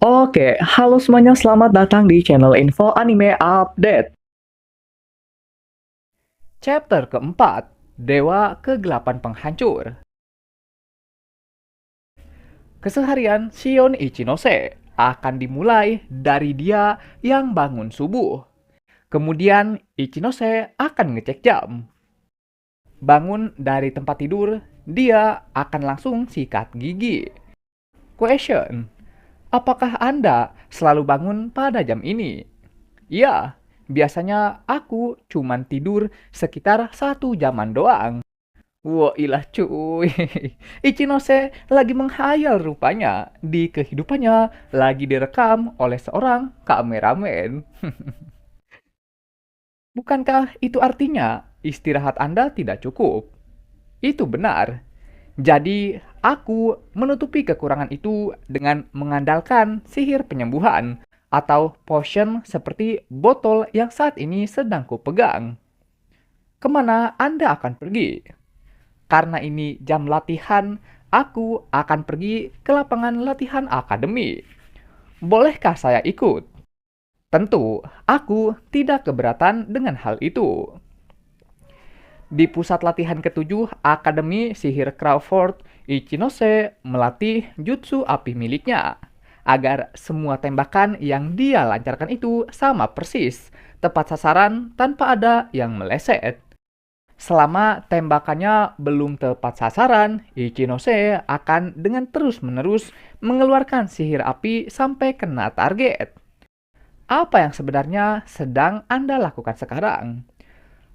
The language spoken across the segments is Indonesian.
Oke, halo semuanya, selamat datang di channel Info Anime Update. Chapter keempat, Dewa Kegelapan Penghancur. Keseharian Shion Ichinose akan dimulai dari dia yang bangun subuh. Kemudian Ichinose akan ngecek jam. Bangun dari tempat tidur, dia akan langsung sikat gigi. Question, apakah Anda selalu bangun pada jam ini? Ya, biasanya aku cuman tidur sekitar 1 jaman doang. Wah, ilah cuy. Ichinose lagi menghayal rupanya. Di kehidupannya lagi direkam oleh seorang kameramen. Bukankah itu artinya istirahat Anda tidak cukup? Itu benar. Jadi, aku menutupi kekurangan itu dengan mengandalkan sihir penyembuhan atau potion seperti botol yang saat ini sedang kupegang. Kemana Anda akan pergi? Karena ini jam latihan, aku akan pergi ke lapangan latihan akademi. Bolehkah saya ikut? Tentu, aku tidak keberatan dengan hal itu. Di pusat latihan ketujuh Akademi Sihir Crawford, Ichinose melatih jutsu api miliknya agar semua tembakan yang dia lancarkan itu sama persis, tepat sasaran tanpa ada yang meleset. Selama tembakannya belum tepat sasaran, Ichinose akan dengan terus-menerus mengeluarkan sihir api sampai kena target. Apa yang sebenarnya sedang Anda lakukan sekarang?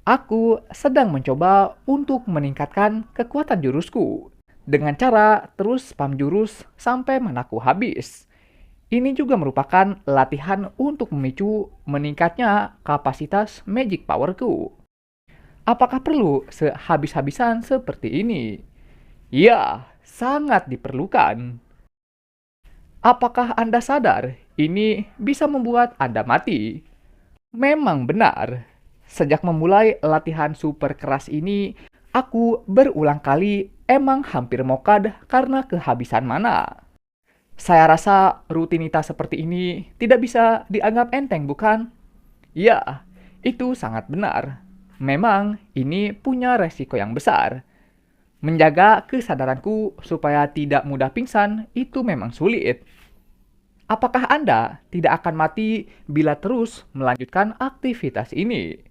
Aku sedang mencoba untuk meningkatkan kekuatan jurusku dengan cara terus spam jurus sampai manaku habis. Ini juga merupakan latihan untuk memicu meningkatnya kapasitas magic powerku. Apakah perlu sehabis-habisan seperti ini? Ya, sangat diperlukan. Apakah Anda sadar ini bisa membuat Anda mati? Memang benar. Sejak memulai latihan super keras ini, aku berulang kali emang hampir mokad karena kehabisan mana. Saya rasa rutinitas seperti ini tidak bisa dianggap enteng, bukan? Ya, itu sangat benar. Memang ini punya resiko yang besar. Menjaga kesadaranku supaya tidak mudah pingsan itu memang sulit. Apakah Anda tidak akan mati bila terus melanjutkan aktivitas ini?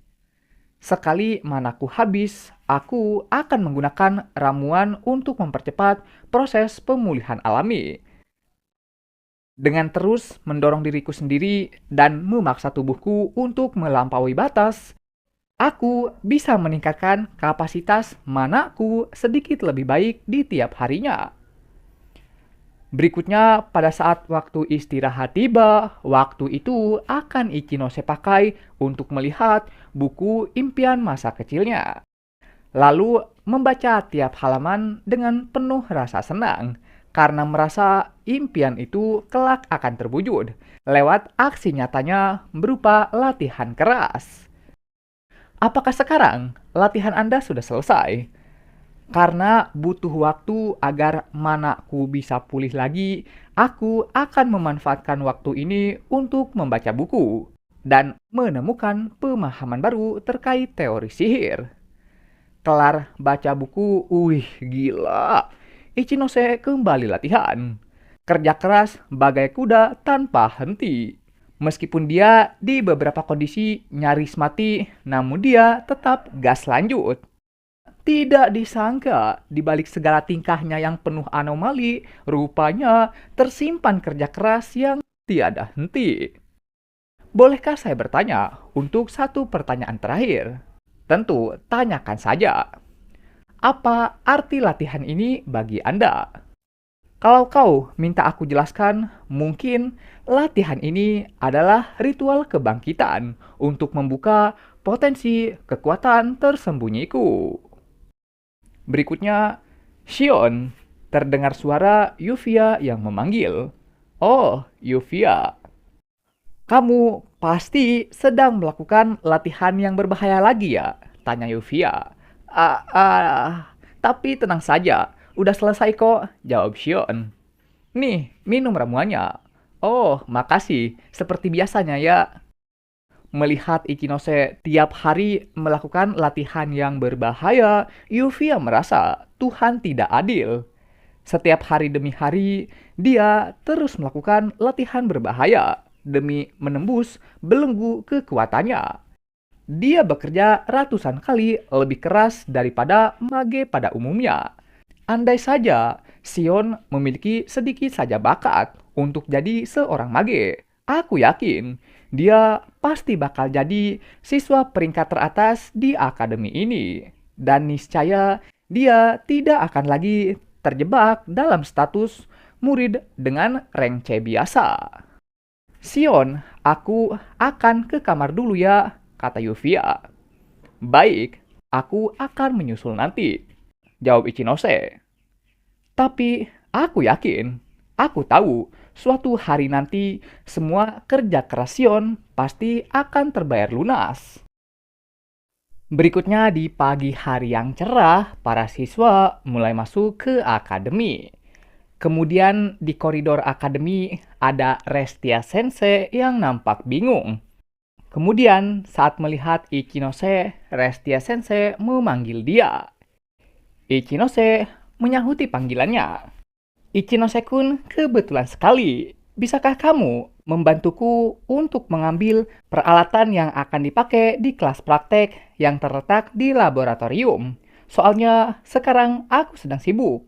Sekali manaku habis, aku akan menggunakan ramuan untuk mempercepat proses pemulihan alami. Dengan terus mendorong diriku sendiri dan memaksa tubuhku untuk melampaui batas, aku bisa meningkatkan kapasitas manaku sedikit lebih baik di tiap harinya. Berikutnya, pada saat waktu istirahat tiba, waktu itu akan Ichinose pakai untuk melihat buku impian masa kecilnya. Lalu membaca tiap halaman dengan penuh rasa senang, karena merasa impian itu kelak akan terwujud lewat aksi nyatanya berupa latihan keras. Apakah sekarang latihan Anda sudah selesai? Karena butuh waktu agar manaku bisa pulih lagi, aku akan memanfaatkan waktu ini untuk membaca buku dan menemukan pemahaman baru terkait teori sihir. Kelar baca buku, gila. Ichinose kembali latihan. Kerja keras bagai kuda tanpa henti. Meskipun dia di beberapa kondisi nyaris mati, namun dia tetap gas lanjut. Tidak disangka, di balik segala tingkahnya yang penuh anomali, rupanya tersimpan kerja keras yang tiada henti. Bolehkah saya bertanya untuk satu pertanyaan terakhir? Tentu, tanyakan saja. Apa arti latihan ini bagi Anda? Kalau kau minta aku jelaskan, mungkin latihan ini adalah ritual kebangkitan untuk membuka potensi kekuatan tersembunyiku. Berikutnya, Shion, terdengar suara Yuvia yang memanggil. Oh, Yuvia. Kamu pasti sedang melakukan latihan yang berbahaya lagi ya? Tanya Yuvia. Tapi tenang saja, udah selesai kok, jawab Shion. Nih, minum ramuannya. Oh, makasih. Seperti biasanya ya. Melihat Ichinose tiap hari melakukan latihan yang berbahaya, Yuvia merasa Tuhan tidak adil. Setiap hari demi hari, dia terus melakukan latihan berbahaya demi menembus belenggu kekuatannya. Dia bekerja ratusan kali lebih keras daripada mage pada umumnya. Andai saja Sion memiliki sedikit saja bakat untuk jadi seorang mage, aku yakin dia pasti bakal jadi siswa peringkat teratas di akademi ini. Dan niscaya dia tidak akan lagi terjebak dalam status murid dengan rank C biasa. Sion, aku akan ke kamar dulu ya, kata Yuvia. Baik, aku akan menyusul nanti, jawab Ichinose. Tapi aku yakin, aku tahu suatu hari nanti semua kerja keras Sion pasti akan terbayar lunas. Berikutnya di pagi hari yang cerah, para siswa mulai masuk ke akademi. Kemudian di koridor akademi ada Restia Sensei yang nampak bingung. Kemudian saat melihat Ichinose, Restia Sensei memanggil dia. Ichinose menyahuti panggilannya. Ichinose-kun, kebetulan sekali. Bisakah kamu membantuku untuk mengambil peralatan yang akan dipakai di kelas praktek yang terletak di laboratorium? Soalnya sekarang aku sedang sibuk.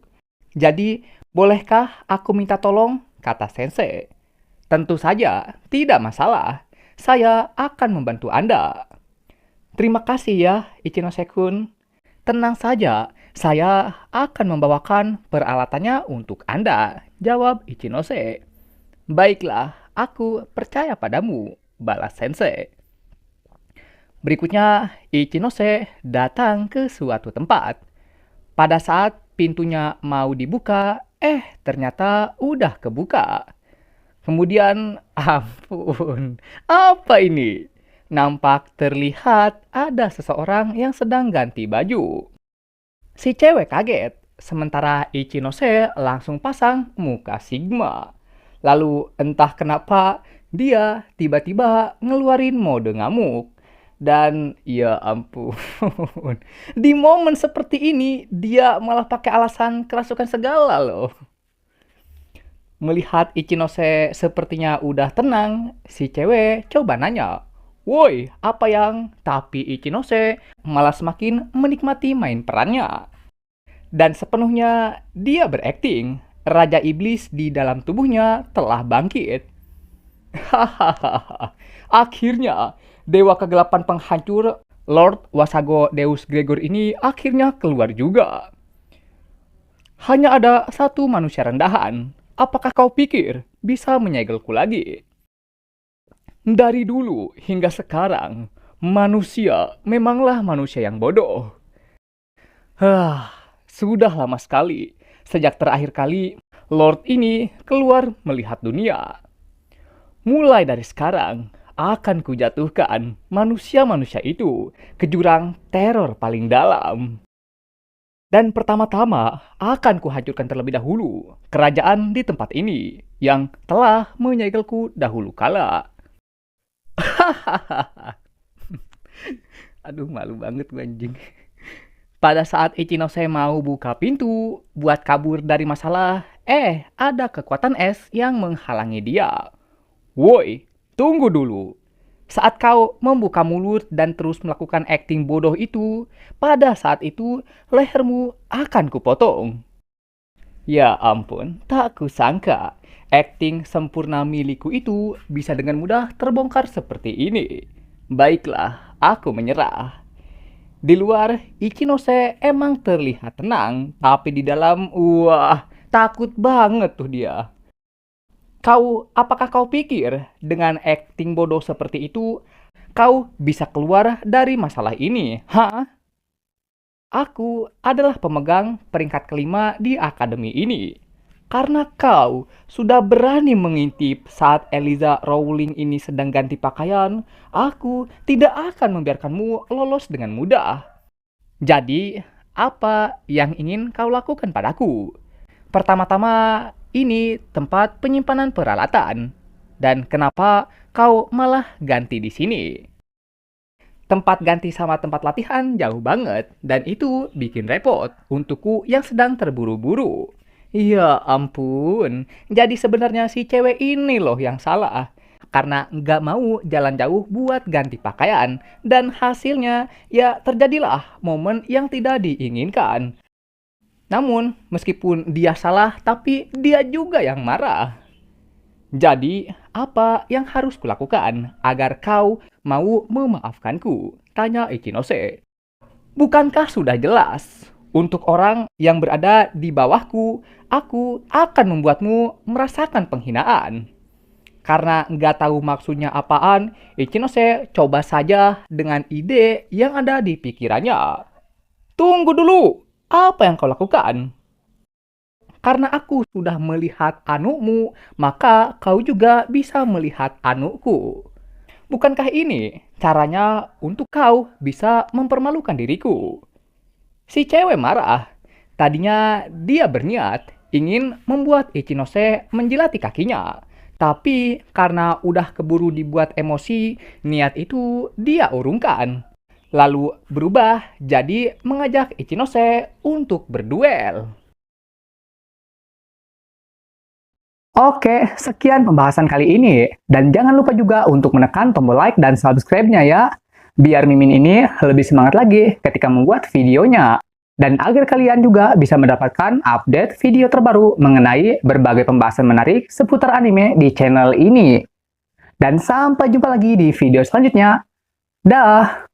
Jadi, bolehkah aku minta tolong? Kata Sensei. Tentu saja, tidak masalah. Saya akan membantu Anda. Terima kasih ya, Ichinose-kun. Tenang saja, saya akan membawakan peralatannya untuk Anda, jawab Ichinose. Baiklah, aku percaya padamu, balas Sensei. Berikutnya, Ichinose datang ke suatu tempat. Pada saat pintunya mau dibuka, ternyata udah kebuka. Kemudian, ampun, apa ini? Nampak terlihat ada seseorang yang sedang ganti baju. Si cewek kaget, sementara Ichinose langsung pasang muka Sigma. Lalu entah kenapa, dia tiba-tiba ngeluarin mode ngamuk. Dan ya ampun, di momen seperti ini dia malah pakai alasan kerasukan segala loh. Melihat Ichinose sepertinya udah tenang, si cewek coba nanya, "Woi, apa yang?" Tapi Ichinose malah semakin menikmati main perannya. Dan sepenuhnya dia berakting. Raja Iblis di dalam tubuhnya telah bangkit. Hahaha. Akhirnya, Dewa Kegelapan Penghancur Lord Wasago Deus Gregor ini akhirnya keluar juga. Hanya ada satu manusia rendahan. Apakah kau pikir bisa menyegelku lagi? Dari dulu hingga sekarang, manusia memanglah manusia yang bodoh. Sudah lama sekali sejak terakhir kali Lord ini keluar melihat dunia. Mulai dari sekarang, akan kujatuhkan manusia-manusia itu ke jurang teror paling dalam. Dan pertama-tama akan kuhancurkan terlebih dahulu kerajaan di tempat ini yang telah menyegelku dahulu kala. Aduh, malu banget gue anjing. Pada saat Ichinose mau buka pintu buat kabur dari masalah, ada kekuatan es yang menghalangi dia. Woi, tunggu dulu. Saat kau membuka mulut dan terus melakukan akting bodoh itu, pada saat itu lehermu akan kupotong. Ya ampun, tak kusangka akting sempurna milikku itu bisa dengan mudah terbongkar seperti ini. Baiklah, aku menyerah. Di luar, Ichinose emang terlihat tenang, tapi di dalam, takut banget tuh dia. Apakah kau pikir dengan akting bodoh seperti itu, kau bisa keluar dari masalah ini? Aku adalah pemegang peringkat kelima di akademi ini. Karena kau sudah berani mengintip saat Eliza Rowling ini sedang ganti pakaian, aku tidak akan membiarkanmu lolos dengan mudah. Jadi, apa yang ingin kau lakukan padaku? Pertama-tama, ini tempat penyimpanan peralatan. Dan kenapa kau malah ganti di sini? Tempat ganti sama tempat latihan jauh banget, dan itu bikin repot untukku yang sedang terburu-buru. Ya ampun, jadi sebenarnya si cewek ini loh yang salah. Karena nggak mau jalan jauh buat ganti pakaian, dan hasilnya ya terjadilah momen yang tidak diinginkan. Namun, meskipun dia salah, tapi dia juga yang marah. Jadi, apa yang harus kulakukan agar kau mau memaafkanku? Tanya Ichinose. Bukankah sudah jelas? Untuk orang yang berada di bawahku, aku akan membuatmu merasakan penghinaan. Karena nggak tahu maksudnya apaan, Ichinose coba saja dengan ide yang ada di pikirannya. Tunggu dulu, apa yang kau lakukan? Karena aku sudah melihat anukmu, maka kau juga bisa melihat anukku. Bukankah ini caranya untuk kau bisa mempermalukan diriku? Si cewek marah. Tadinya dia berniat ingin membuat Ichinose menjilati kakinya. Tapi karena udah keburu dibuat emosi, niat itu dia urungkan. Lalu berubah jadi mengajak Ichinose untuk berduel. Oke, sekian pembahasan kali ini. Dan jangan lupa juga untuk menekan tombol like dan subscribe-nya ya. Biar Mimin ini lebih semangat lagi ketika membuat videonya. Dan agar kalian juga bisa mendapatkan update video terbaru mengenai berbagai pembahasan menarik seputar anime di channel ini. Dan sampai jumpa lagi di video selanjutnya. Dah!